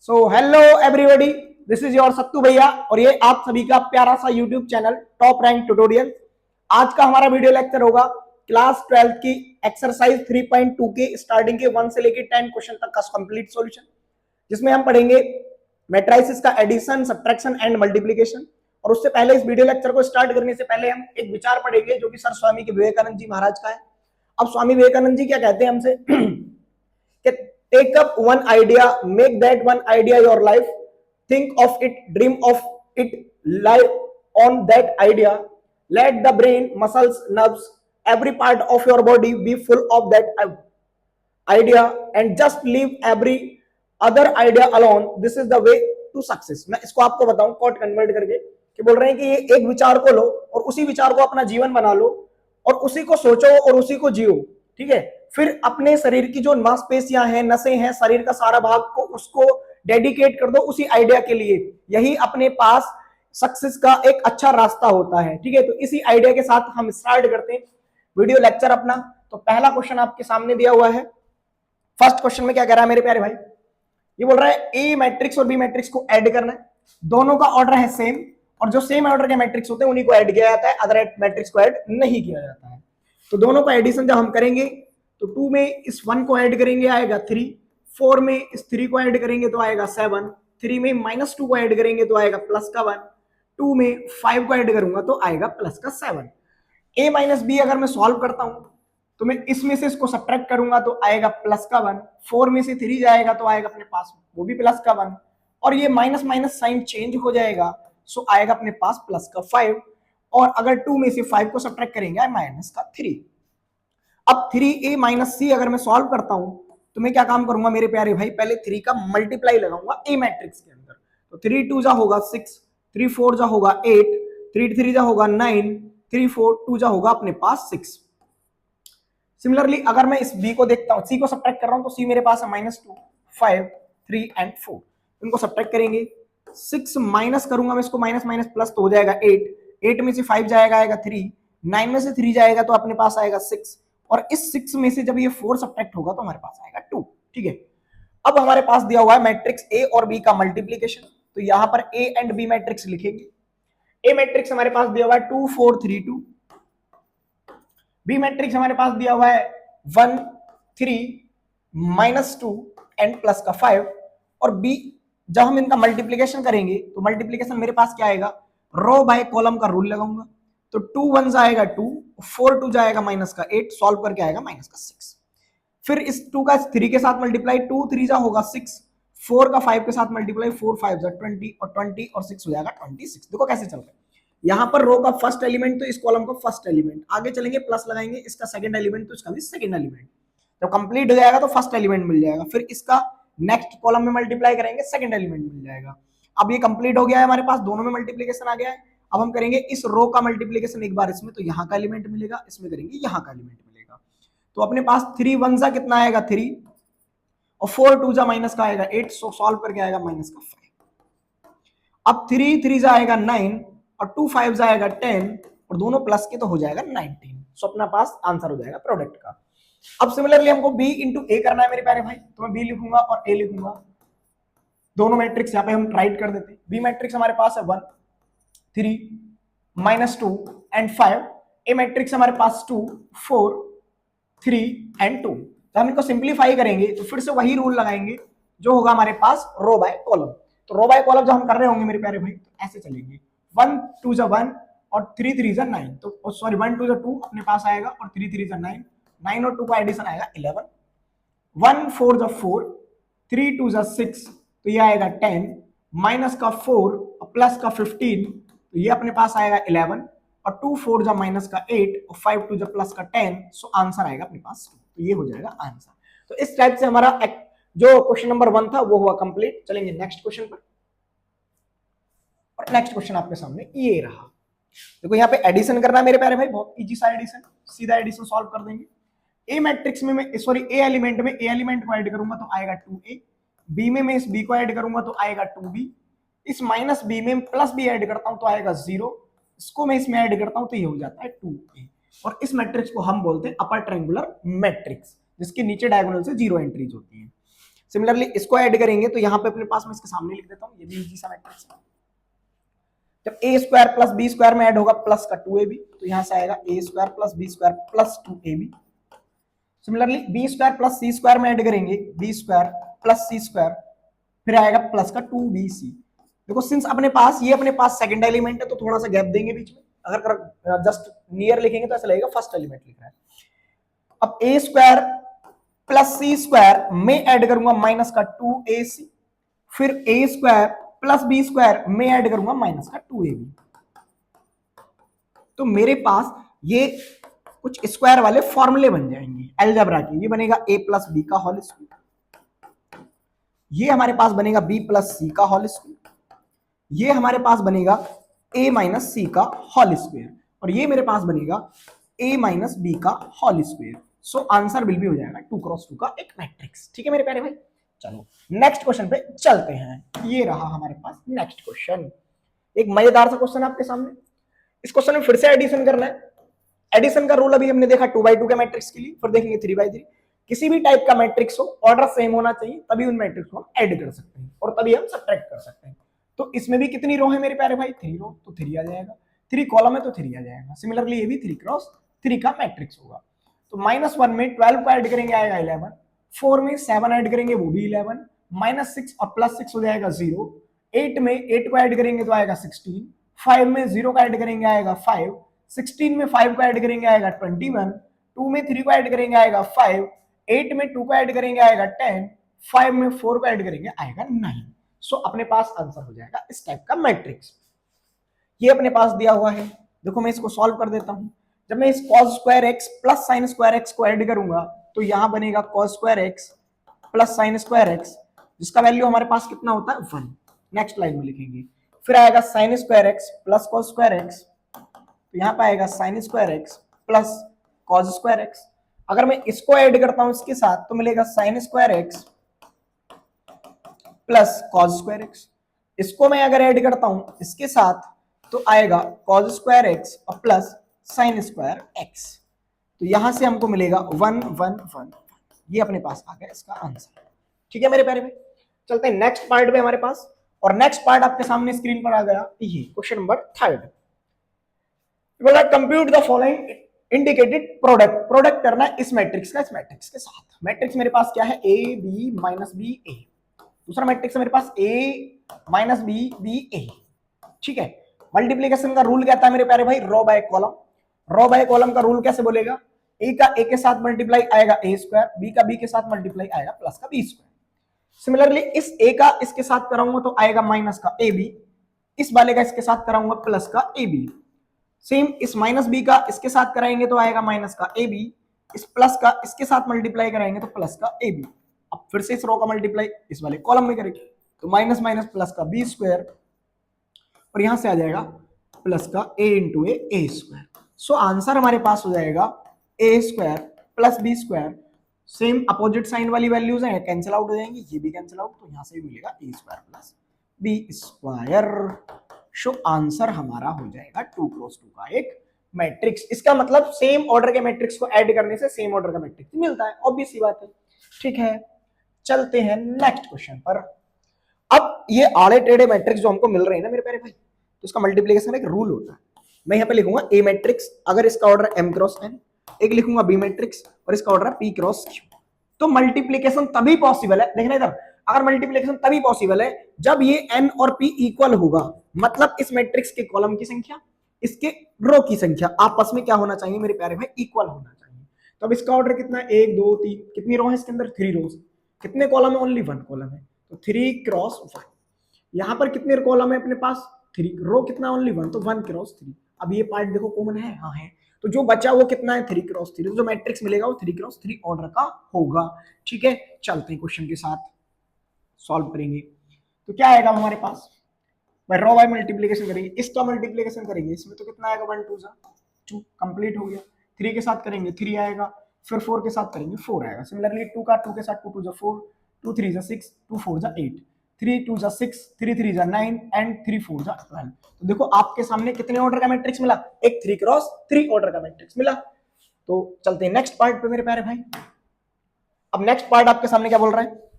So hello everybody, this is your Sattu भैया और ये आप सभी का प्यारा सा YouTube channel top rank tutorial. आज का हमारा वीडियो लेक्चर होगा क्लास 12 की एक्सरसाइज 3.2 के स्टार्टिंग के 1 से लेकर 10 क्वेश्चन तक का कंप्लीट सॉल्यूशन, जिसमें हम पढ़ेंगे मैट्रिसेस का एडिशन, सब्ट्रैक्शन एंड मल्टीप्लिकेशन। और उससे पहले इस वीडियो लेक्चर को स्टार्ट करने से पहले हम एक विचार पढ़ेंगे जो कि सर स्वामी के विवेकानंद जी महाराज का है। अब स्वामी विवेकानंद जी क्या कहते हैं हमसे कि take up one idea, make that one idea your life, think of it, dream of it, live on that idea, let the brain, muscles, nerves, every part of your body be full of that idea and just leave every other idea alone. This is the way to success. मैं इसको आपको बताऊं coat convert करके कि बोल रहे हैं कि ये एक विचार को लो और उसी विचार को अपना जीवन बना लो और उसी को सोचो और उसी को जियो। ठीक है, फिर अपने शरीर की जो मांसपेशियां हैं, नसें हैं, शरीर का सारा भाग को उसको डेडिकेट कर दो उसी आइडिया के लिए। यही अपने पास सक्सेस का एक अच्छा रास्ता होता है। ठीक है, तो इसी आइडिया के साथ हम स्टार्ट करते हैं वीडियो लेक्चर अपना। तो पहला क्वेश्चन आपके सामने दिया हुआ है। फर्स्ट क्वेश्चन में क्या कह रहा है मेरे प्यारे भाई, ये बोल रहा है ए मैट्रिक्स और बी मैट्रिक्स को ऐड करना है। दोनों का ऑर्डर है सेम और जो सेम ऑर्डर के मैट्रिक्स होते हैं उन्हीं को ऐड किया जाता है, अदर मैट्रिक्स को ऐड नहीं किया जाता है। तो दोनों का एडिशन जब हम करेंगे तो 2 में इस 1 को ऐड करेंगे आएगा 3, 4 में इस 3 को ऐड करेंगे तो आएगा 7, 3 में -2 को ऐड करेंगे तो आएगा प्लस का 1, 2 में 5 को ऐड करूंगा तो आएगा प्लस का 7। a माइनस बी अगर मैं सॉल्व करता हूं तो मैं इसमें से इसको सब्ट्रैक्ट करूंगा तो आएगा प्लस का 1, 4 में से 3 जाएगा तो आएगा अपने पास वो भी प्लस का 1 और ये माइनस माइनस साइन चेंज हो जाएगा, सो आएगा अपने पास प्लस का 5 और अगर 2 में से 5 को सब्ट्रैक्ट करेंगे माइनस का 3। अब 3a माइनस सी अगर मैं सॉल्व करता हूं तो मैं क्या काम करूंगा मेरे प्यारे भाई, पहले 3 का मल्टीप्लाई लगाऊंगा a मैट्रिक्स के अंदर। तो 3 2 जा होगा 6, 3 4 जा होगा 8, 3 3 जा होगा 9, 3 4 2 जा होगा अपने पास 6। सिमिलरली अगर मैं इस b को देखता हूं, c को सब्ट्रैक्ट कर रहा हूं तो c मेरे पास है -2, 5, 3 एंड 4। इनको सब्ट्रैक्ट करेंगे, 6 माइनस करूंगा मैं इसको, माइनस माइनस प्लस तो हो जाएगा 8, 8 में से 5 जाएगा आएगा 3, 9 में से 3 जाएगा तो अपने पास आएगा 6 और इस 6 में से जब ये 4 सब्ट्रैक्ट होगा तो हमारे पास आएगा 2। ठीक है, अब हमारे पास दिया हुआ है मैट्रिक्स ए और बी का मल्टीप्लीकेशन, तो यहां पर ए एंड बी मैट्रिक्स लिखेंगे। ए मैट्रिक्स हमारे पास दिया हुआ है 2 4 3 2, बी मैट्रिक्स हमारे पास दिया हुआ है 1 3 -2 एंड प्लस का 5 और बी जब हम इनका मल्टीप्लीकेशन करेंगे तो मल्टीप्लीकेशन मेरे पास क्या आएगा, रो बाय कॉलम का रूल लगाऊंगा तो 2 1 आएगा 2, 4 2 जाएगा माइनस का 8, सॉल्व करके आएगा माइनस का 6। फिर इस 2 का 3 के साथ मल्टीप्लाई, 2 3 जा होगा 6, 4 का 5 के साथ मल्टीप्लाई, 4 5 जा 20 और 20 और 6 हो जाएगा 26। देखो कैसे चल रहा है, यहां पर रो का फर्स्ट एलिमेंट तो इस कॉलम का फर्स्ट एलिमेंट, आगे चलेंगे प्लस लगाएंगे, इसका सेकंड एलिमेंट तो इसका भी सेकंड एलिमेंट। जब कंप्लीट हो जाएगा तो फर्स्ट एलिमेंट मिल जाएगा, फिर इसका नेक्स्ट कॉलम में मल्टीप्लाई करेंगे सेकंड एलिमेंट मिल जाएगा। अब ये कंप्लीट हो गया है, हमारे पास दोनों में मल्टीप्लीकेशन आ गया है। अब हम करेंगे इस रो का मल्टीप्लीकेशन एक बार इसमें, तो यहाँ का एलिमेंट मिलेगा, इसमें करेंगे यहाँ का एलिमेंट मिलेगा। तो अपने पास 3 1 जा कितना आएगा 3 और 4 2 जा माइनस का आएगा 8, सो सॉल्व करके आएगा माइनस का 5। अब 3 3 जा आएगा 9 और 2 5 जा आएगा 10 और दोनों प्लस के तो हो जाएगा 19, सो अपना पास आंसर हो जाएगा प्रोडक्ट का। अब सिमिलरली हमको b इंटू ए करना है मेरे प्यारे भाई, तो मैं b लिखूंगा और a लिखूंगा, दोनों मैट्रिक्स यहाँ पे हम राइट कर देते हैं। b मैट्रिक्स हमारे पास है 1 3 -2 एंड 5, ए मैट्रिक्स हमारे पास 2 4 3 एंड 2। तो हम इनको सिंप्लीफाई करेंगे तो फिर से वही रूल लगाएंगे जो होगा हमारे पास रो बाय कॉलम। तो रो बाय कॉलम जब हम कर रहे होंगे मेरे प्यारे भाई तो ऐसे चलेंगे, 1 2 जा 1 और 3 3 जा 9, तो सॉरी 1 2 जा 2 अपने पास आएगा और 3 3 जा 9, 9 और 2 का एडिशन आएगा 11, 1 4 जा 4, 3 2 जा 6 तो ये आएगा 10, माइनस का 4 और प्लस का 15 तो ये अपने पास आएगा 11 और 2 4 जा माइनस का 8 और 5 2 जा प्लस का 10, सो आंसर आएगा अपने पास 2। तो ये हो जाएगा आंसर। तो इस टाइप से हमारा जो क्वेश्चन नंबर 1 था वो हुआ कंप्लीट। चलेंगे नेक्स्ट क्वेश्चन पर, और नेक्स्ट क्वेश्चन आपके सामने ये रहा। देखो यहाँ पे एडिशन करना है मेरे प्यारे भाई, बहुत इजी सा एडिशन, सीधा एडिशन सॉल्व कर देंगे। ए मैट्रिक्स में मैं सॉरी ए एलिमेंट में ए एलिमेंट को ऐड करूंगा तो आएगा 2a, बी में मैं इस b को ऐड करूंगा तो आएगा 2b, इस माइनस b में प्लस b ऐड करता हूं तो आएगा 0, इसको मैं इसमें ऐड करता हूं तो ये हो जाता है 2a। और इस मैट्रिक्स को हम बोलते हैं अपर ट्रायंगुलर मैट्रिक्स, जिसके नीचे डायगोनल से 0 एंट्रीज होती हैं। सिमिलरली इसको ऐड करेंगे तो यहाँ पे अपने पास में इसके सामने लिख देता हूँ, ये भी इजी सा मैट्रिक्स है। जब A square plus B square में ऐड होगा प्लस का 2ab, तो यहां से आएगा A square plus B square plus 2ab। Similarly B square plus C square में ऐड करेंगे B square plus C square, फिर आएगा प्लस का 2bc। देखो सिंस अपने पास ये अपने पास सेकंड एलिमेंट है तो थोड़ा सा गैप देंगे बीच में, अगर जस्ट नियर लिखेंगे तो ऐसा लगेगा फर्स्ट एलिमेंट लिख रहा है। अब ए स्क्वायर प्लस सी स्क्वायर में ऐड करूंगा माइनस का 2ac, फिर ए स्क्वायर प्लस बी स्क्वायर में ऐड करूंगा माइनस का 2ab। तो मेरे पास ये कुछ स्क्वायर वाले फॉर्मूले बन जाएंगे अलजेब्रा के। ये बनेगा a प्लस बी का होल स्क्वायर, ये हमारे पास बनेगा b प्लस सी का होल स्क्वायर, ये हमारे पास बनेगा a माइनस सी का होल स्क्वायर, और ये मेरे पास बनेगा a माइनस बी का whole square. So answer will भी हो जाएगा 2x2 का एक मैट्रिक्स। ठीक है मेरे प्यारे भाई, चलो नेक्स्ट क्वेश्चन पे चलते हैं। ये रहा हमारे पास नेक्स्ट क्वेश्चन, एक मजेदार सा क्वेश्चन आपके सामने। इस क्वेश्चन में फिर से एडिशन करना है। एडिशन का रूल अभी हमने देखा 2x2 के मैट्रिक्स के लिए, फिर देखेंगे 3x3। किसी भी टाइप का मैट्रिक्स हो ऑर्डर सेम होना चाहिए, तभी उन मैट्रिक्स को हम ऐड कर सकते हैं और तभी हम सब्ट्रैक्ट कर सकते हैं। तो इसमें भी कितनी रो है मेरे प्यारे भाई, 3 रो, तो 3 आ जाएगा। 3 कॉलम है तो 3 आ जाएगा। सिमिलरली ये भी 3x3 का मैट्रिक्स होगा। तो -1 में 12 को ऐड करेंगे आएगा 11, 4 में 7 ऐड करेंगे वो भी 11, -6 और +6 हो जाएगा 0, 8 में 8 को ऐड करेंगे तो आएगा 16, 5 में 0 का ऐड करेंगे आएगा 5, 16 में 5 को ऐड करेंगे आएगा 21, 2 में 3 को ऐड करेंगे आएगा 5, 8 में 2 को ऐड करेंगे आएगा 10, 5 में 4 को ऐड करेंगे आएगा 9। सो अपने पास आंसर हो जाएगा इस टाइप का मैट्रिक्स। ये अपने पास दिया हुआ है, देखो मैं इसको सॉल्व कर देता हूं। जब मैं इस cos square x plus sine square x को ऐड करूंगा तो यहां बनेगा cos square x plus sine square x, जिसका वैल्यू हमारे पास कितना होता है 1। नेक्स्ट लाइन में लिखेंगे। फिर आएगा sine square x plus cos square x, तो यहां पे आएगा sine square x plus cos square x। अगर मैं इसको ऐड करता हूं इसके साथ तो मिलेगा sine square x plus cos square x। इसको मैं अगर ऐड करता हूं इसके साथ तो आएगा cos स्क्वायर x और प्लस साइन स्क्वायर x। तो यहां से हमको मिलेगा 1 1 1। ये अपने पास आ गया इसका आंसर। ठीक है मेरे प्यारे में, चलते हैं नेक्स्ट पार्ट पे हमारे पास। और नेक्स्ट पार्ट आपके सामने स्क्रीन पर आ गया, ये क्वेश्चन नंबर 3। बोला compute the following indicated product. Product करना है इस मैट्रिक्स का इस मैट्रिक्स के साथ। मैट्रिक्स मेरे पास क्या है, a b minus b a। दूसरा मैट्रिक्स है मेरे पास a minus b b a। ठीक है, मल्टीप्लीकेशन का रूल कहता है मेरे प्यारे भाई row by column. Row by column का रूल कैसे बोलेगा, a का a के साथ मल्टीप्लाई आएगा a स्क्वायर, b का b के साथ मल्टीप्लाई आएगा प्लस का b स्क्वायर। सिमिलरली इस a का इसके साथ कराऊंगा तो आएगा माइनस का ab, इस वाले का इसके साथ कराऊंगा प्लस का ab। सेम इस माइनस b का इसके साथ कराएंगे तो आएगा माइनस का ab, इस प्लस का इसके साथ मल्टीप्लाई कराएंगे तो प्लस का ab। अब फिर से इस रो का मल्टीप्लाई इस वाले कॉलम में करेंगे तो माइनस माइनस प्लस का b स्क्वायर, और यहां से आ जाएगा प्लस का a into A square. So answer हमारे पास हो जाएगा A square plus B square. Same opposite sign वाली वैल्यूज हैं, कैंसिल आउट हो जाएंगी, ये भी कैंसिल आउट, तो यहां से भी मिलेगा A square plus B square. So answer हमारा हो जाएगा 2x2 का एक मैट्रिक्स। इसका मतलब सेम ऑर्डर के मैट्रिक्स को ऐड करने से सेम ऑर्डर का मैट्रिक्स मिलता है, ऑब्वियस सी बात है। ठीक है, चलते हैं नेक्स्ट क्वेश्चन पर। अब ये आड़े टेढ़े मैट्रिक्स जो हमको मिल रहे हैं ना मेरे प्यारे भाई, तो इसका मल्टीप्लिकेशन एक रूल होता है। मैं यहाँ पे लिखूंगा ए मैट्रिक्स, अगर इसका ऑर्डर m क्रॉस n, एक लिखूंगा बी मैट्रिक्स और इसका ऑर्डर p क्रॉस q। तो मल्टीप्लिकेशन तभी पॉसिबल है, देखना इधर, अगर मल्टीप्लिकेशन तभी पॉसिबल है जब ये n और p इक्वल होगा। मतलब इस मैट्रिक्स के कॉलम की संख्या इसके रो की संख्या आपस में क्या होना चाहिए मेरे प्यारे भाई, इक्वल होना चाहिए। तो अब इसका ऑर्डर कितना है, 1 2 3, कितनी रो है इसके अंदर, 3 रोज। कितने कॉलम है, ओनली 1 कॉलम है, तो 3 क्रॉस 1। यहाँ पर कितने कॉलम है अपने पास, 3, रो कितना ओनली 1, तो 1 क्रॉस 3। अब ये पार्ट देखो कॉमन है, हाँ है, तो जो बचा वो कितना है, 3 क्रॉस 3। जो मैट्रिक्स मिलेगा वो 3 क्रॉस 3 ऑर्डर का होगा। ठीक है, चलते हैं क्वेश्चन के साथ सॉल्व करेंगे। तो क्या आएगा हमारे पास, भाई रो बाय मल्टीप्लिकेशन करेंगे, इसका मल्टीप्लिकेशन करेंगे, इसमें तो कितना आएगा 1 2 2, कंप्लीट हो गया। 3 के साथ करेंगे 3 आएगा, फिर 4 के साथ करेंगे 4 आएगा। सिमिलरली 2 का 2 के साथ 2 2 4, 2 3 6, 2 4 8, 3 2 6, 3 3 9 एंड 3 4 12। तो देखो आपके सामने कितने ऑर्डर का मैट्रिक्स मिला, एक 3 क्रॉस 3 ऑर्डर का मैट्रिक्स मिला। तो चलते हैं नेक्स्ट पार्ट पे मेरे प्यारे भाई। अब नेक्स्ट पार्ट आपके सामने क्या बोल रहा है,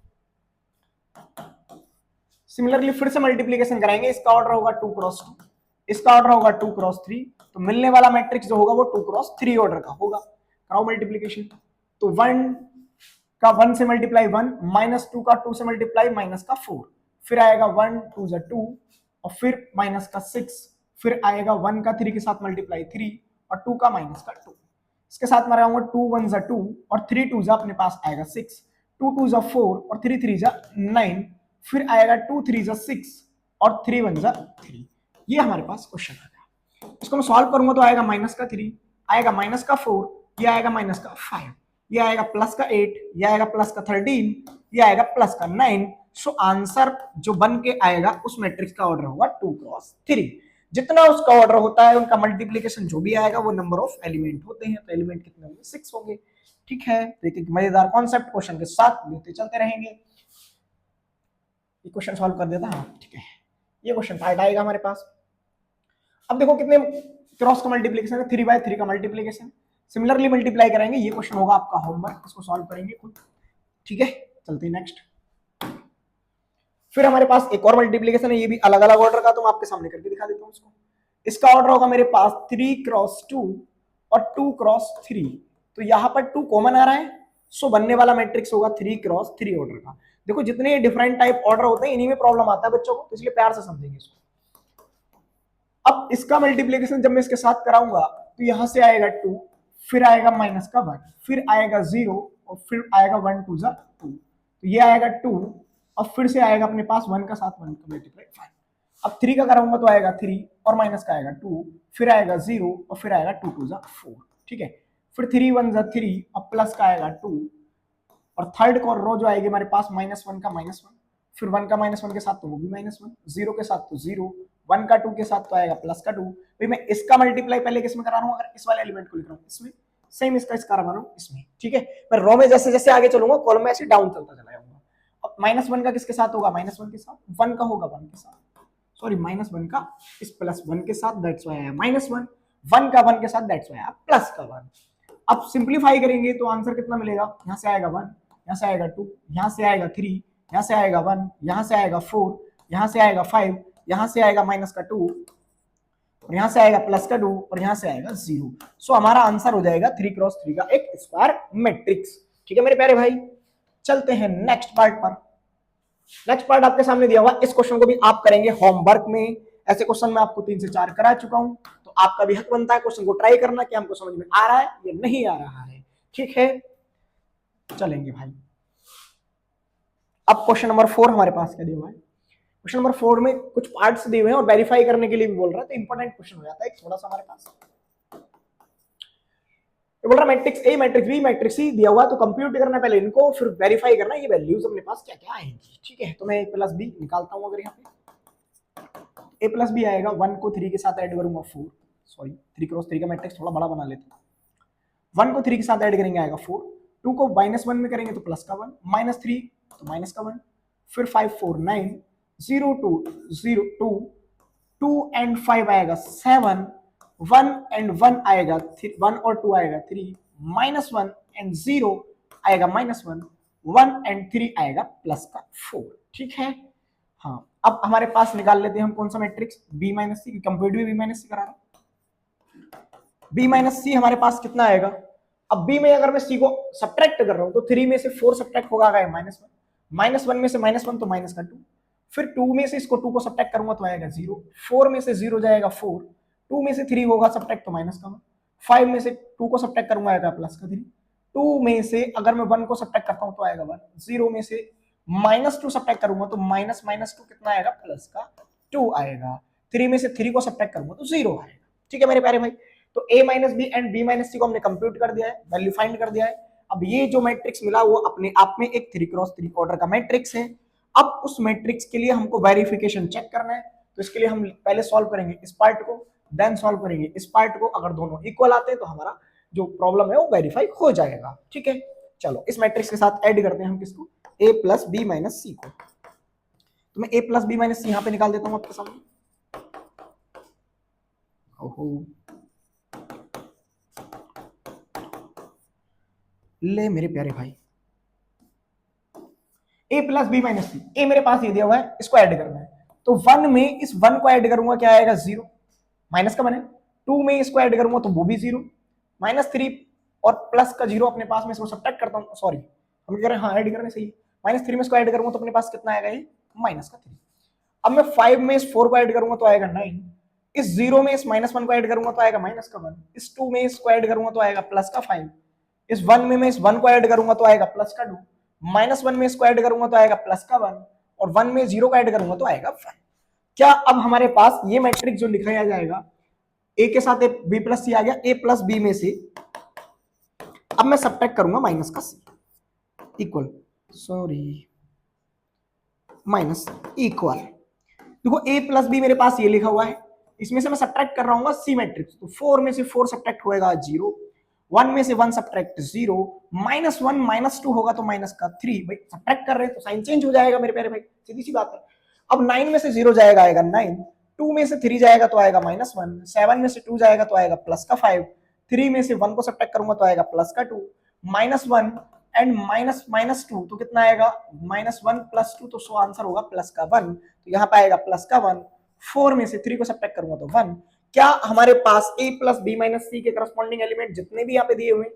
सिमिलरली फिर से मल्टीप्लीकेशन कराएंगे, इसका ऑर्डर होगा 2 क्रॉस 2, इसका ऑर्डर होगा 2 क्रॉस 3, तो मिलने वाला मैट्रिक्स जो होगा वो 2 क्रॉस 3 ऑर्डर का होगा। कराओ मल्टीप्लीकेशन, तो 1 का 1 से मल्टीप्लाई 1, -2 का 2 से मल्टीप्लाई माइनस का 4, फिर आएगा 1 2 जा 2 और फिर माइनस का 6, फिर आएगा 1 का 3 के साथ मल्टीप्लाई 3 और 2 का माइनस का 2, इसके साथ मैं आऊंगा 2 1 जा 2 और 3 2 जा अपने पास आएगा 6, 2 2 जा 4 और 3 3 जा 9, फिर आएगा 2 3 जा 6 और 3 1 जा 3। ये हमारे पास क्वेश्चन आ गया। इसको मैं सॉल्व करूंगा तो आएगा माइनस का 3, आएगा माइनस का 4, ये आएगा माइनस का 5, ये आएगा प्लस का 8, ये आएगा प्लस का 13, ये आएगा प्लस का 9। सो आंसर जो बन के आएगा उस मैट्रिक्स का ऑर्डर होगा 2 क्रॉस 3। जितना उसका ऑर्डर होता है उनका मल्टीप्लीकेशन जो भी आएगा वो नंबर ऑफ एलिमेंट होते हैं, तो एलिमेंट कितने होंगे 6 होंगे। ठीक है, तो एक मजेदार कॉन्सेप्ट क्वेश्चन के साथ लेते चलते रहेंगे। ये क्वेश्चन सॉल्व कर देता है, ठीक है, ये क्वेश्चन पार्ट आएगा हमारे पास। अब देखो कितने क्रॉस का मल्टीप्लीकेशन है, 3 बाय 3 का मल्टीप्लीकेशन, सिमिलरली मल्टीप्लाई करेंगे, ये क्वेश्चन होगा आपका होमवर्क, इसको सॉल्व करेंगे खुद। ठीक है, चलते हैं नेक्स्ट। फिर हमारे पास एक और मल्टीप्लीकेशन है, ये भी अलग अलग ऑर्डर का, तो मैं आपके सामने करके दिखा देता हूं इसको। इसका ऑर्डर होगा मेरे पास 3 क्रॉस 2 और 2 क्रॉस 3, तो यहां पर 2 कॉमन आ रहा है, सो बनने वाला मैट्रिक्स होगा 3 क्रॉस 3 ऑर्डर का। देखो जितने डिफरेंट टाइप ऑर्डर होते हैं इन्हीं में प्रॉब्लम आता है बच्चों को, तो इसलिए प्यार से समझेंगे इसको। अब इसका मल्टीप्लीकेशन जब मैं इसके साथ कराऊंगा तो यहां से आएगा 2, फिर आएगा माइनस का 1, फिर आएगा 0 और फिर आएगा 1 2 जा 2, तो ये आएगा 2 और फिर से आएगा अपने पास 1 का साथ 1 का मल्टीप्लाई 5। अब 3 का कराऊंगा तो आएगा 3 और माइनस का आएगा 2, फिर आएगा 0 और फिर आएगा 2 2 जा 4। ठीक है, फिर 3 1 जा 3 और प्लस का आएगा 2 और थर्ड को रो जो आएगी हमारे पास -1 का -1, फिर 1 का -1 के साथ तो वो भी -1, 0 के साथ तो 0, 1 का 2 के साथ तो आएगा प्लस का 2। भाई मैं इसका मल्टीप्लाई पहले किसमें करा रहा हूं, अगर इस वाले एलिमेंट को लिख रहा हूं इसमें, सेम इसका करा रहा हूं इसमें। ठीक है, मैं रो में जैसे जैसे आगे चलूंगा कॉलम में ऐसे डाउन चलता चला जाऊंगा। अब -1 का किसके साथ होगा, -1 के साथ, 1 का होगा 1 के साथ, सॉरी -1 का इस +1 के साथ, दैट्स व्हाई आया -1, 1 का 1 के साथ, दैट्स व्हाई आया प्लस का 1। अब सिंपलीफाई करेंगे तो आंसर कितना मिलेगा, यहां से आएगा 1, यहां से आएगा 2, यहां से आएगा 3, यहां से आएगा 1, यहां से आएगा 4, यहां से आएगा 5, यहां से आएगा माइनस का 2 और यहां से आएगा प्लस का 2 और यहां से आएगा 0। सो हमारा आंसर हो जाएगा 3 क्रॉस 3 का एक स्क्वायर मैट्रिक्स। ठीक है मेरे प्यारे भाई, चलते हैं नेक्स्ट पार्ट पर। नेक्स्ट पार्ट आपके सामने दिया हुआ, इस क्वेश्चन को भी आप करेंगे होमवर्क में। ऐसे क्वेश्चन मैं आपको 3 से 4 करा चुका हूं, तो आपका भी हक बनता है क्वेश्चन को ट्राई करना कि हमको समझ में आ रहा है या नहीं आ रहा है। ठीक है, चलेंगे भाई। अब क्वेश्चन नंबर 4 हमारे पास क्या दिया हुआ है। क्वेश्चन नंबर 4 में कुछ पार्ट्स दिए हुए हैं और वेरीफाई करने के लिए भी बोल रहा है, तो इंपॉर्टेंट क्वेश्चन हो जाता है थोड़ा सा हमारे पास। तो बोल रहा matrix A matrix B matrix C दिया हुआ, तो कंप्यूट करना पहले इनको, फिर वेरीफाई करना ये वैल्यूज अपने पास क्या क्या आएंगी। ठीक है, तो मैं a प्लस बी निकालता हूं। अगर यहाँ पे a प्लस बी आएगा, 1 को 3 के साथ ऐड करूंगा 4, सॉरी 3 क्रॉस 3 का मैट्रिक्स थोड़ा बड़ा बना लेते हैं। 1 को 3 के साथ ऐड करेंगे आएगा 4, 2 को -1 में करेंगे तो प्लस का 1, -3 तो माइनस का 1, फिर 5 4 9, 0 2 0 2, 2 एंड 5 आएगा 7, 1 एंड 1 आएगा 1 और 2 आएगा 3, -1 एंड 0 आएगा -1, 1 एंड 3 आएगा प्लस का 4। ठीक है, हाँ अब हमारे पास निकाल लेते हैं हम कौन सा मैट्रिक्स, b माइनस सी, कंप्यूट भी b माइनस सी करा रहा हूं। b माइनस सी हमारे पास कितना आएगा, अब b में अगर मैं c को सब्ट्रैक्ट कर रहा हूं तो 3 में से 4 सब्ट्रैक्ट होगा -1, -1 में से -1 तो माइनस का 2, फिर 2 में से इसको 2 को सब्ट्रैक्ट करूंगा तो आएगा 0, 4 में से 0 जाएगा 4, 2 में से 3 होगा सब्ट्रैक्ट तो माइनस का 1, 5 में से 2 को सब्ट्रैक्ट करूंगा आएगा प्लस का 3, 2 में से अगर मैं 1 को सब्ट्रैक्ट करता हूं तो आएगा 1, 0 में से -2 सब्ट्रैक्ट करूंगा तो -2 कितना आएगा, प्लस का 2 आएगा, 3 में से 3 को सब्ट्रैक्ट करूंगा तो 0 आएगा। ठीक है मेरे प्यारे भाई, तो a minus B and b minus C को हमने कंप्यूट कर दिया है, वैल्यू फाइंड कर दिया है। अब ये जो मैट्रिक्स मिला वो अपने आप में एक 3 क्रॉस 3 ऑर्डर का मैट्रिक्स है। अब उस मैट्रिक्स के लिए हमको वेरिफिकेशन चेक करना है, तो इसके लिए हम पहले सॉल्व करेंगे इस पार्ट को, देन सॉल्व करेंगे इस पार्ट को। अगर दोनों इक्वल आते हैं तो हमारा जो प्रॉब्लम है वो वेरीफाई हो जाएगा। ठीक है, चलो इस मैट्रिक्स के साथ ऐड करते हैं हम किसको, a plus B minus C को। तो मैं a प्लस बी माइनस सी यहाँ पे निकाल देता हूँ आपके सामने। ओहो ले मेरे प्यारे भाई, ए प्लस बी माइनस सी, ए मेरे पास ये दिया हुआ है, इसको ऐड करना है, तो 1 में इस 1 को ऐड करूंगा क्या आएगा 0, माइनस का 1 है, 2 में इसको ऐड करूंगा तो वो भी 0, -3 और प्लस का 0 अपने पास में, इसको सब्ट्रैक्ट करता हूं, सॉरी हम कह रहे हैं हाँ ऐड करने सही है, -3 में इसको ऐड करूंगा तो अपने पास कितना आएगा ये -3। अब मैं 5 में इस 4 को ऐड करूंगा तो आएगा 9, इस 0 में इस -1 को ऐड करूंगा तो आएगा -1, इस 2 में इसको ऐड करूंगा तो आएगा +5, इस 1 में मैं इस 1 को ऐड करूंगा तो आएगा +2, -1 में इसको ऐड करूंगा तो आएगा +1 और 1 में 0 को ऐड करूंगा तो आएगा 1। क्या अब हमारे पास ये मैट्रिक्स जो लिखाया जाएगा, ए के साथ बी प्लस सी आ गया, ए प्लस बी में से अब मैं सब्ट्रैक्ट करूंगा माइनस का सी इक्वल, सॉरी माइनस इक्वल, देखो ए प्लस बी मेरे पास ये लिखा हुआ है, इसमें से मैं सब्ट्रैक्ट कर रहा हूँ सी मैट्रिक्स, तो 4 में से 4 सब्ट्रैक्ट होएगा 0, 1 में से 1 सब्ट्रैक्ट 0, -1 -2 होगा तो माइनस का 3, भाई सब्ट्रैक्ट कर रहे हैं तो साइन चेंज हो जाएगा मेरे प्यारे भाई, सीधी सी बात है। अब 9 में से 0 जाएगा आएगा 9, 2 में से 3 जाएगा तो आएगा -1, 7 में से 2 जाएगा तो आएगा +5, 3 में से 1 को सब्ट्रैक्ट करूंगा तो आएगा +2, -1 एंड -2 तो कितना आएगा -1 +2, तो सो आंसर होगा +1, तो यहाँ पे आएगा +1, 4 में से 3 को सब्ट्रैक्ट करूंगा तो 1। क्या हमारे पास a प्लस बी माइनस सी के करस्पॉन्डिंग एलिमेंट जितने भी यहाँ पे दिए हुए हैं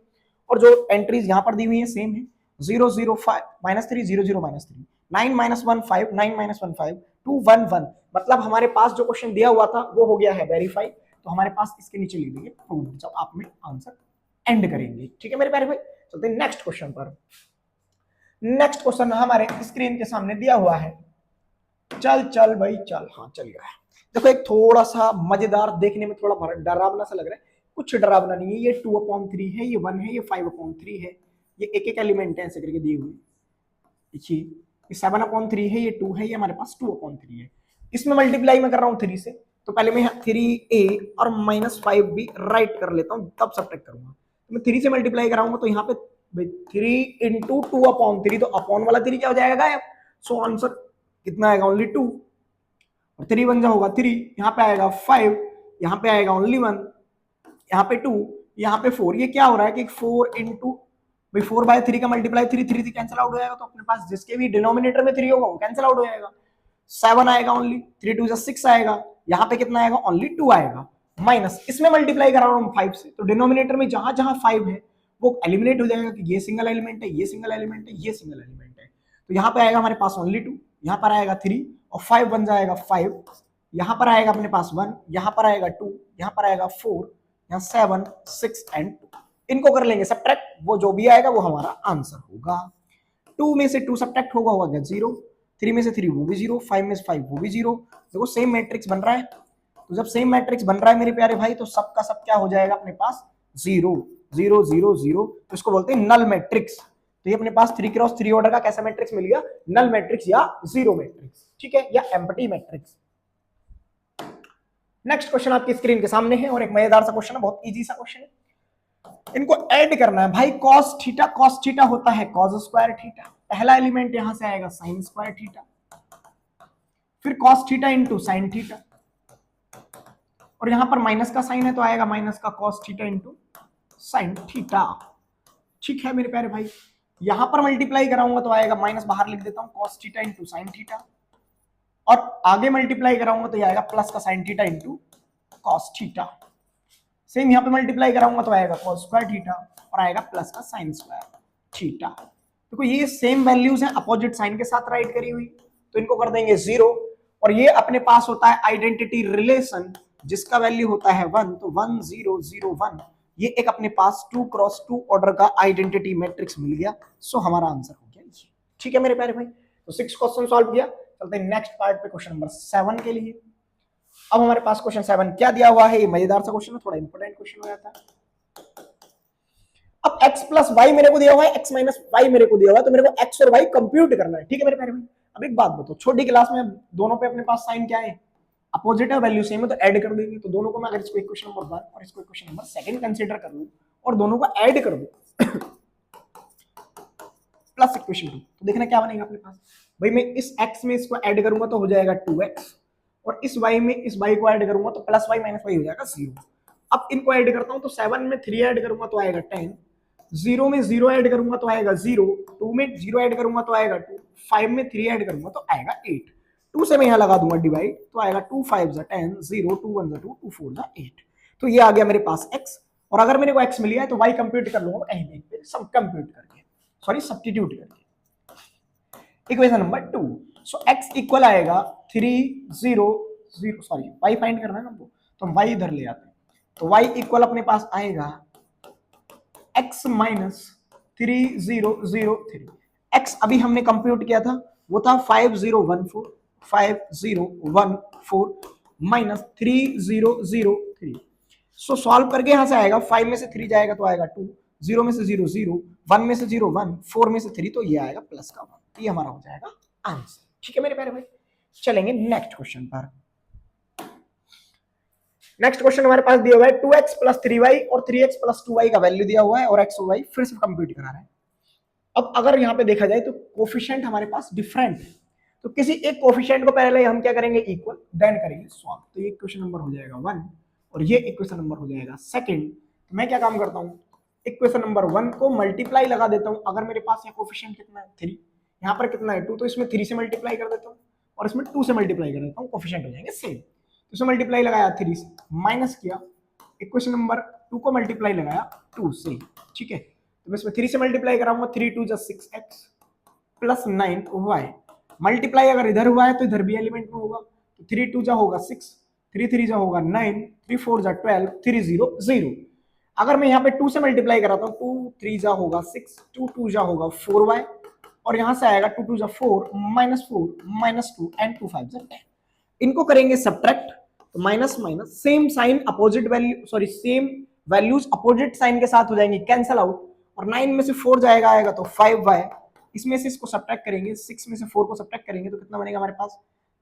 और जो एंट्रीज यहाँ पर दी हुई है सेम है, 0 0 5 -3 0 0 -3 9 -1 5 9 -1 5 2 1 1, मतलब हमारे पास जो क्वेश्चन दिया हुआ था वो हो गया है वेरीफाई, तो हमारे पास इसके नीचे लिख देंगे प्रूव जब आप में आंसर एंड करेंगे। ठीक है मेरे प्यारे भाई, चलते हैं नेक्स्ट क्वेश्चन पर। नेक्स्ट क्वेश्चन हमारे स्क्रीन के सामने दिया हुआ है, चल भाई चल, हाँ चल गया है। देखो एक थोड़ा सा मजेदार, देखने में थोड़ा डरावना सा लग रहा है, कुछ डरावना नहीं है, ये 2/3 है, ये 1 है, ये 5/3 है, ये एक एक एलिमेंट है ऐसे करके दिए हुए, देखिए ये 7/3 है, ये 2 है, ये हमारे पास 2/3 है, इसमें मल्टीप्लाई मैं कर रहा हूँ 3 से, तो पहले मैं 3a और -5b राइट कर लेता हूँ तब सब्ट्रैक्ट करूंगा, तो मैं 3 से मल्टीप्लाई कराऊंगा तो यहाँ पे 3 × 2/3, तो अपॉन वाला 3 क्या हो जाएगा गायब, सो आंसर कितना आएगा ओनली 2, और 3 बन जाएगा 3, यहाँ पे आएगा 5, यहाँ पे आएगा ओनली 1, यहाँ पे 2, यहाँ पे 4, ये क्या हो रहा है कि 4 × भाई 4/3 का मल्टीप्लाई 3 3 कैंसिल आउट हो जाएगा, तो अपने पास जिसके भी डिनोमिनेटर में 3 होगा वो कैंसिल आउट हो जाएगा, 7 आएगा ओनली, 3 2 6 आएगा, यहाँ पे कितना आएगा ओनली 2 आएगा, माइनस इसमें मल्टीप्लाई करा रहा हूँ 5 से, तो डिनोमिनेटर में जहां जहां 5 है वो एलिमिनेट हो जाएगा कि ये सिंगल एलिमेंट है, ये सिंगल एलिमेंट है, ये सिंगल एलिमेंट है, तो यहाँ पे आएगा हमारे पास ओनली 2, यहाँ पर आएगा 3 और 5 बन जाएगा 5, यहाँ पर आएगा अपने पास 1, यहाँ पर आएगा 2, यहाँ पर आएगा 4, यहाँ 7 6 एंड 2, इनको कर लेंगे सब्ट्रैक्ट, वो जो भी आएगा वो हमारा आंसर होगा। 2 में से 2 सब्ट्रैक्ट होगा 0, 3 में से 3 वो भी 0, 5 में से 5 वो भी 0, देखो सेम मैट्रिक्स बन रहा है, तो जब सेम मैट्रिक्स बन रहा है मेरे प्यारे भाई तो सबका सब क्या हो जाएगा अपने पास 0 0 0 0, तो इसको बोलते हैं नल मैट्रिक्स, तो ये अपने पास 3x3 ऑर्डर का कैसा मैट्रिक्स मिल गया, नल मैट्रिक्स या जीरो मैट्रिक्स, ठीक है, या एम्प्टी मैट्रिक्स। नेक्स्ट क्वेश्चन आपकी स्क्रीन के सामने है और एक मजेदार सा क्वेश्चन है, बहुत इजी सा क्वेश्चन है, इनको ऐड करना है भाई, cos थीटा होता है cos स्क्वायर थीटा, पहला एलिमेंट यहां से आएगा sin स्क्वायर थीटा, फिर cos theta into sin theta, और यहां पर माइनस का साइन है तो आएगा माइनस का cos theta into sin theta, ठीक है मेरे प्यारे भाई, यहां पर मल्टीप्लाई कराऊंगा तो आएगा माइनस बाहर लिख देता हूं cos theta into sin theta, और आगे मल्टीप्लाई कराऊंगा तो ये आएगा प्लस का sin theta into cos theta, same यहाँ पे मल्टीप्लाई कराऊंगा तो आएगा cos स्क्वायर थीटा और आएगा प्लस का sin स्क्वायर थीटा, देखो ये सेम वैल्यूज हैं अपोजिट साइन के साथ राइट करी हुई, तो इनको कर देंगे 0, और ये अपने पास होता है आइडेंटिटी रिलेशन जिसका वैल्यू होता है 1, तो 1 0 0 1, ये एक अपने पास 2x2 ऑर्डर का आइडेंटिटी मैट्रिक्स मिल गया, सो हमारा आंसर हो गया ये, ठीक है मेरे प्यारे भाई, तो 6 क्वेश्चन सॉल्व किया, चलते हैं नेक्स्ट पार्ट पे क्वेश्चन नंबर 7 के लिए। अब हमारे पास क्वेश्चन 7 क्या दिया हुआ है, ये मजेदार सा क्वेश्चन है, थोड़ा इंपॉर्टेंट क्वेश्चन हो जाता है। अब x प्लस वाई मेरे को दिया हुआ है, x माइनस वाई मेरे को दिया हुआ है, तो मेरे को x और y कंप्यूट करना है, ठीक है मेरे प्यारे भाई। अब एक बात बताओ, छोटी क्लास में दोनों पे अपने पास साइन क्या है, अपोजिट है, वैल्यू सेम है, तो ऐड कर देंगे, तो दोनों को मैं अगर इसको इक्वेशन नंबर 1 और इसको इक्वेशन नंबर 2 कंसीडर कर लूं और दोनों को ऐड कर दूं प्लस इक्वेशन 2, तो देखना क्या बनेगा अपने पास, भाई मैं इस x में इसको ऐड करूंगा तो हो जाएगा 2x, और इस y में इस y को ऐड करूंगा तो प्लस y माइनस y हो जाएगा 0। अब इनको ऐड करता हूं तो 7 में 3 ऐड करूंगा तो आएगा 10, 0 में 0 ऐड करूंगा तो आएगा 0, 2 में 0 ऐड करूंगा तो आएगा 2, 5 में 3 ऐड करूंगा तो आएगा 8, 2 से मैं यहाँ लगा दूंगा डिवाइड तो आएगा 2 5 10, 0 2 1 2, 2 4 8। तो ये आ गया मेरे पास x, और अगर मेरे को x मिल गया है तो y कंप्यूट कर लूंगा कहीं भी सब कंप्यूट करके, सॉरी सब्स्टिट्यूट करके। इक्वेशन नंबर 2, सो x इक्वल आएगा 3 0 0, सॉरी y फाइंड करना है ना हमको, तो हम y इधर ले आते हैं, तो y इक्वल अपने पास आएगा x माइनस 3003। x अभी हमने कंप्यूट किया था वो था 5014, 5014 माइनस 3003। सो सॉल्व करके यहां से आएगा 5 में से 3 जाएगा तो आएगा 2, 0 में से 0 0, 1 में से 0 1, 4 में से 3, तो ये आएगा प्लस का 1, ये हमारा हो जाएगा आंसर। ठीक है मेरे प्यारे भाई, चलेंगे नेक्स्ट क्वेश्चन पर। नेक्स्ट क्वेश्चन हमारे पास दिया हुआ है 2x प्लस 3y और 3x प्लस 2y का वैल्यू दिया हुआ है और x और y फिर से कंप्यूट करा रहे हैं। अब अगर यहाँ पे देखा जाए तो कोफिशिएंट हमारे पास डिफरेंट है, तो किसी एक कोफिशिएंट को पहले हम क्या करेंगे इक्वल, देन करेंगे सॉल्व। तो ये क्वेश्चन नंबर हो जाएगा 1 और ये इक्वेशन नंबर हो जाएगा सेकंड। तो मैं क्या काम करता हूँ, इक्वेशन नंबर 1 को मल्टीप्लाई लगा देता हूँ। अगर मेरे पास यहाँ कोफिशिएंट कितना है 3, यहाँ पर कितना है 2, तो इसमें 3 से मल्टीप्लाई कर देता हूँ और इसमें 2 से मल्टीप्लाई कर देता हूँ, कोफिशिएंट हो जाएंगे सेम। तो इसमें मल्टीप्लाई लगाया 3 से, माइनस किया, इक्वेशन नंबर 2 को मल्टीप्लाई लगाया 2 से, ठीक है। तो मैं इसमें 3 से मल्टीप्लाई कराऊंगा, 3 2 जा 6x प्लस 9y। मल्टीप्लाई अगर इधर हुआ है तो इधर भी एलिमेंट में होगा, तो 3 2 जा होगा 6, 3 3 जा होगा 9, 3 4 जा 12, 3 0 0। अगर मैं यहाँ पे 2 से मल्टीप्लाई कराता हूँ, 2 3 जा होगा 6, 2 2 जा होगा 4y, और यहाँ से आएगा 2 2 जा 4 माइनस 2 एंड 2 5 जा 10। इनको करेंगे सब्ट्रैक्ट, तो minus minus same sign opposite value, sorry same values opposite sign के साथ हो जाएंगे कैंसल आउट, और 9 में से 4 जाएगा आएगा तो 5y, इसमें से इसको सब्ट्रैक्ट करेंगे, 6 में से 4 को सब्ट्रैक्ट करेंगे तो कितना बनेगा हमारे पास,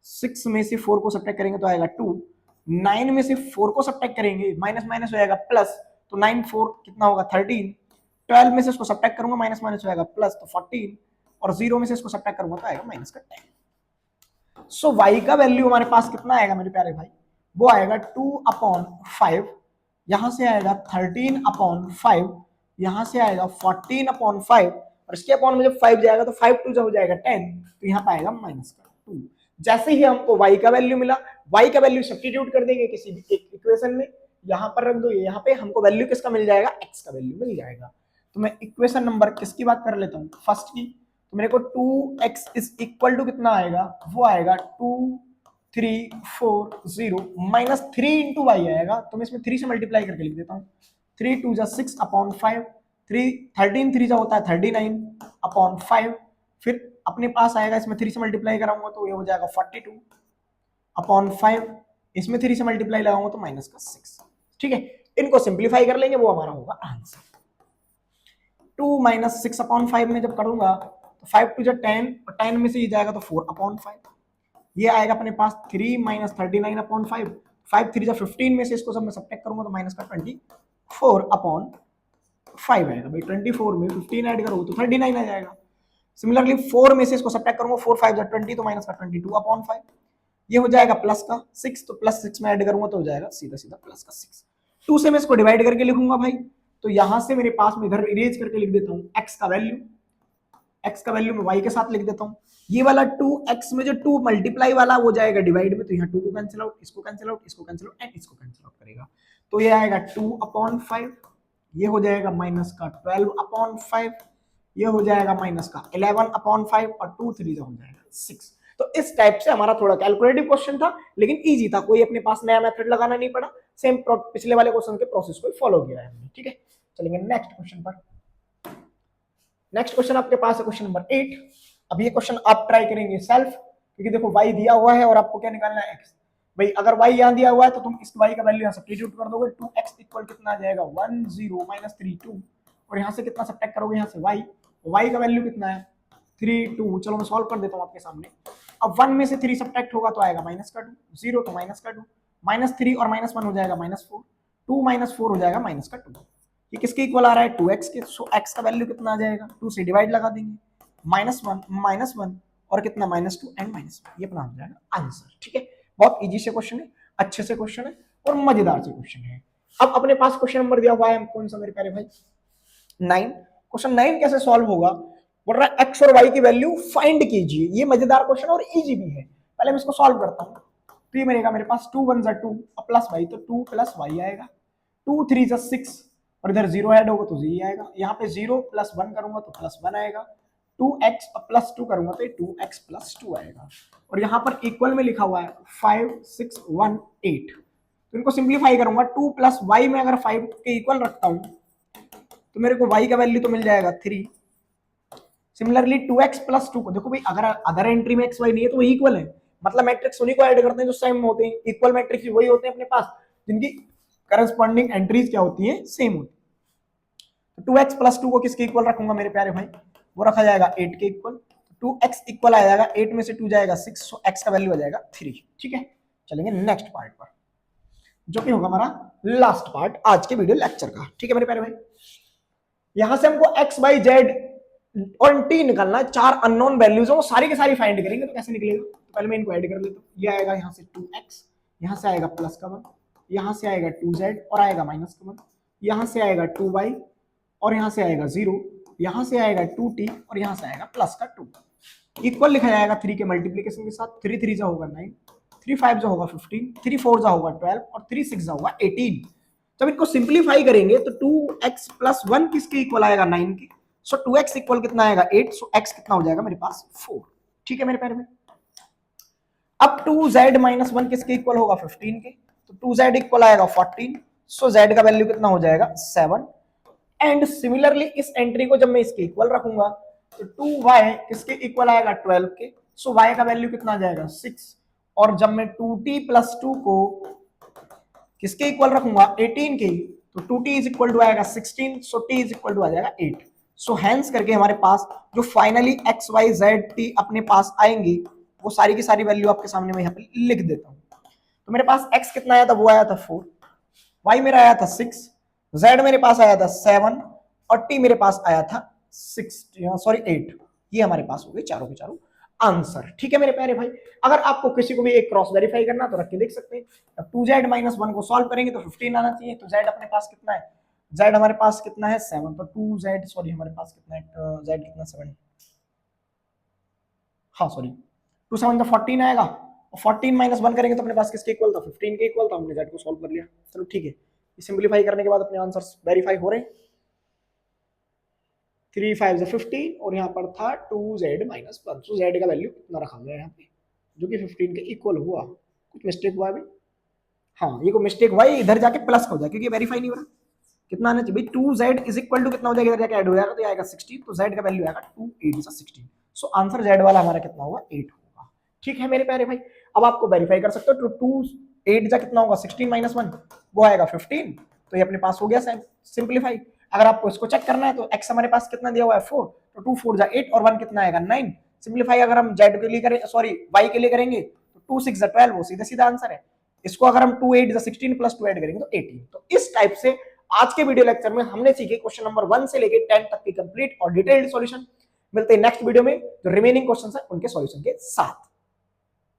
6 में से 4 को सब्ट्रैक्ट करेंगे तो आएगा 2, 9 में से 4 को सब्ट्रैक्ट करेंगे माइनस माइनस हो जाएगा प्लस, तो 9 4 कितना होगा 13, 12 में से इसको सब्ट्रैक्ट करूंगा माइनस माइनस हो जाएगा प्लस, तो 14, और 0 में से इसको सब्ट्रैक्ट करूंगा तो आएगा माइनस का 10। सो y का वैल्यू हमारे पास कितना आएगा मेरे प्यारे भाई, वो आएगा 2/5, यहां से आएगा 13/5, यहां से आएगा 14/5, और इसके अपॉन में जब 5 जाएगा तो 5 2 हो जाएगा 10, तो यहाँ पे आएगा माइनस का 2। जैसे ही हमको y का वैल्यू मिला, y का वैल्यू सब्स्टिट्यूट कर देंगे किसी भी एक इक्वेशन में, यहाँ पर रख दो, यहाँ पे हमको वैल्यू किसका मिल जाएगा, x का वैल्यू मिल जाएगा। तो मैं इक्वेशन नंबर किसकी बात कर लेता हूँ, फर्स्ट की। तो मेरे को 2x इज इक्वल टू कितना आएगा, वो आएगा 2 3 4 0 माइनस 3 इंटू वाई आएगा, तो मैं इसमें 3 से मल्टीप्लाई करके लिख देता हूँ, 3 2 जा 6/5, 13 3 जा होता है 39/5, फिर अपने पास आएगा, इसमें 3 से मल्टीप्लाई कराऊंगा तो ये हो जाएगा 42/5, इसमें 3 से मल्टीप्लाई लगाऊंगा तो माइनस का 6, ठीक है। इनको सिंप्लीफाई कर लेंगे, वो हमारा होगा आंसर। 2 माइनस 6/5 में जब करूंगा तो 5 2 जा 10, और 10 में से ये जाएगा तो 4/5, ये आएगा अपने पास 3 माइनस 39/5, 5 3 जा 15 में से इसको सब मैं सब्ट्रैक्ट करूंगा तो माइनस का 24/5 आएगा भाई, 24 में 15 ऐड करोगे तो 39 आ जाएगा। सिमिलरली 4 में से इसको सब्ट्रैक्ट करूंगा, 4 5 जा 20, तो माइनस का 22/5, ये हो जाएगा प्लस का 6, तो प्लस 6 में ऐड करूंगा तो हो जाएगा सीधा सीधा प्लस का 6। 2 से मैं इसको डिवाइड करके लिखूंगा भाई, तो यहां से मेरे पास में इधर इरेज करके लिख देता हूँ x का वैल्यू, x का वैल्यू मैं y के साथ लिख देता हूँ। ये वाला 2x में जो 2 मल्टीप्लाई वाला वो जाएगा डिवाइड में, तो यहाँ 2 को कैंसिल आउट, इसको कैंसिल आउट, इसको कैंसिल आउट एंड इसको कैंसिल आउट करेगा, तो ये आएगा 2/5, ये हो जाएगा माइनस का 12/5, ये हो जाएगा माइनस का 11/5, और 2 3 हो जाएगा 6। तो इस टाइप से हमारा थोड़ा कैलकुलेटिव क्वेश्चन था, लेकिन इजी था, कोई अपने पास नया मेथड लगाना नहीं पड़ा, सेम पिछले वाले क्वेश्चन के प्रोसेस को फॉलो किया है हमने, ठीक है। चलेंगे नेक्स्ट क्वेश्चन पर। नेक्स्ट क्वेश्चन आपके पास है क्वेश्चन नंबर 8। अब ये क्वेश्चन आप ट्राई करेंगे सेल्फ, क्योंकि देखो y दिया हुआ है और आपको क्या निकालना है x। भाई अगर y यहाँ दिया हुआ है तो तुम इस y का वैल्यू यहाँ सब्स्टिट्यूट कर दोगे, 2x इक्वल कितना आ जाएगा 1 0 माइनस 3 2, और यहाँ से कितना सब्ट्रैक्ट करोगे यहाँ से y का वैल्यू कितना है 3 2। चलो मैं सॉल्व कर देता हूँ आपके सामने। अब 1 में से 3 सब्ट्रैक्ट होगा तो आएगा माइनस का 2, 0 तो माइनस का 2, माइनस 3 और माइनस 1 हो जाएगा माइनस 4, 2 माइनस 4 हो जाएगा माइनस का 2। ये किसके इक्वल आ रहा है 2x के, सो x का वैल्यू कितना आ जाएगा, 2 से डिवाइड लगा देंगे, माइनस 1 और कितना माइनस 2 एंड माइनस 1, ये अपना हो जाएगा आंसर, ठीक है। बहुत इजी से क्वेश्चन है, अच्छे से क्वेश्चन है और मजेदार से क्वेश्चन है। अब अपने पास क्वेश्चन नंबर दिया हुआ है कौन सा मेरे प्यारे भाई, 9। क्वेश्चन 9 कैसे सॉल्व होगा, बोल रहा है एक्स और वाई की वैल्यू फाइंड कीजिए। ये मजेदार क्वेश्चन और इजी भी है। पहले मैं इसको सॉल्व करता हूँ। तो ये मिलेगा मेरे पास 2 1 2 प्लस वाई, तो 2 प्लस वाई आएगा, 2 3 6 और इधर 0 ऐड होगा तो 0 आएगा। यहाँ पे 0 प्लस 1 करूंगा तो प्लस 1 आएगा, 2x प्लस 2 करूंगा तो 2x प्लस 2 आएगा। और यहाँ पर इक्वल में लिखा हुआ है 5 6 1 8। तो इनको सिंप्लीफाई करूंगा, 2 प्लस वाई में अगर 5 के इक्वल रखता हूं तो मेरे को y का वैल्यू तो मिल जाएगा 3। सिमिलरली 2x प्लस 2 को देखो भाई, अगर अदर एंट्री में x y नहीं है तो वो इक्वल है, मतलब मैट्रिक्स उन्हीं को ऐड करते हैं जो सेम होते हैं। इक्वल मैट्रिक्स वही होते हैं अपने पास जिनकी करस्पॉन्डिंग एंट्रीज क्या होती है, सेम होती है। तो 2x प्लस 2 को किसके इक्वल रखूंगा मेरे प्यारे भाई, वो रखा जाएगा 8 के इक्वल। 2x इक्वल आ जाएगा 8 में से 2 जाएगा 6, सो x का वैल्यू आ जाएगा 3। ठीक है, चलेंगे नेक्स्ट पार्ट पर, जो कि होगा हमारा लास्ट पार्ट आज के वीडियो लेक्चर का। ठीक है मेरे प्यारे भाई, यहां से हमको x y z और t निकालना है। 4 अननोन वैल्यूज है, वो सारी की सारी फाइंड करेंगे। तो कैसे निकलेगा, तो पहले मैं इनको ऐड कर लेता हूं। ये आएगा यहाँ से 2x, यहाँ से आएगा प्लस का 1, यहाँ से आएगा 2z और आएगा माइनस का 1, यहाँ से आएगा 2y और यहाँ से आएगा 0, यहाँ से आएगा 2t और यहाँ से आएगा प्लस का 2। इक्वल लिखा जाएगा 3 के मल्टीप्लीकेशन के साथ। 3 3 जा होगा 9, 3 5 जा होगा 15, 3 4 जा होगा 12 और 3 6 जा होगा 18। जब इनको सिंप्लीफाई करेंगे तो 2x प्लस 1 किसके इक्वल आएगा, 9 के। सो 2x इक्वल कितना आएगा, 8। सो x कितना हो जाएगा मेरे पास, 4। ठीक है मेरे प्यारे में, अब 2z माइनस 1 किसके इक्वल होगा, 15 के। तो 2z इक्वल आएगा 14। सो z का वैल्यू कितना हो जाएगा, 7। एंड सिमिलरली इस एंट्री को जब मैं इसके इक्वल रखूंगा तो 2y किसके इक्वल आएगा, 12 के। सो y का वैल्यू कितना आ जाएगा, 6। और जब मैं 2t प्लस 2 को किसके इक्वल रखूंगा, 18 के, तो 2t इज इक्वल टू आएगा 16। सो t इज इक्वल टू आ जाएगा 8। सो हैंस करके हमारे पास जो finally x y z t अपने पास आएंगी वो सारी की सारी वैल्यू आपके सामने मैं यहाँ पे लिख देता हूँ। तो मेरे पास x कितना आया था, वो आया था 4, y मेरा आया था 6, z मेरे पास आया था 7 और t मेरे पास आया था 8। ये हमारे पास हो गए चारों के चारों आंसर। ठीक है मेरे प्यारे भाई, अगर आपको किसी को भी एक क्रॉस वेरीफाई करना तो रख के देख सकते हैं। अब 2z माइनस 1 को सॉल्व करेंगे तो 15 आना चाहिए। तो z अपने पास कितना है, z हमारे पास कितना है 7, तो 2z सॉरी हमारे पास कितना है, z कितना 7, हाँ सॉरी 2 7 का 14 आएगा। 14 माइनस 1 करेंगे तो अपने पास किसके इक्वल था, 15 के इक्वल था। हमने z को सॉल्व कर लिया। चलो ठीक है, सिंप्लीफाई करने के बाद अपने आंसर्स वेरीफाई हो रहे हैं। 3 5 15 और यहाँ पर था 2z माइनस 1। तो z का वैल्यू कितना रखा गया यहाँ पे, जो कि 15 के इक्वल हुआ। कुछ मिस्टेक हुआ अभी, हाँ ये को मिस्टेक हुआ, इधर जाके प्लस हो जाए क्योंकि वेरीफाई नहीं हो रहा। कितना आना चाहिए भाई, 2z इज इक्वल टू कितना हो जाएगा, इधर जाके ऐड हो जाएगा तो आएगा 16। तो z का वैल्यू आएगा 2 8 16। सो आंसर z वाला हमारा कितना होगा, 8 होगा। ठीक है मेरे प्यारे भाई, अब आपको वेरीफाई कर सकते हो। तो 2 8 जा कितना होगा, 16 माइनस 1 वो आएगा 15। तो ये अपने पास हो गया सिंप्लीफाई। अगर आपको इसको चेक करना है तो x हमारे पास कितना दिया हुआ है 4, तो 2 4 जा 8 और 1 कितना आएगा 9। सिंप्लीफाई अगर हम z के लिए करें, सॉरी y के लिए करेंगे तो 2 6 जा 12, वो सीधा सीधा आंसर है। इसको अगर हम 2 8 जा 16 प्लस 2 ऐड करेंगे तो 18। तो इस टाइप से आज के वीडियो लेक्चर में हमने सीखे क्वेश्चन नंबर 1 से लेकर 10 तक की कंप्लीट और डिटेल्ड सॉल्यूशन। मिलते हैं नेक्स्ट वीडियो में जो रिमेनिंग क्वेश्चंस है उनके सॉल्यूशन के साथ।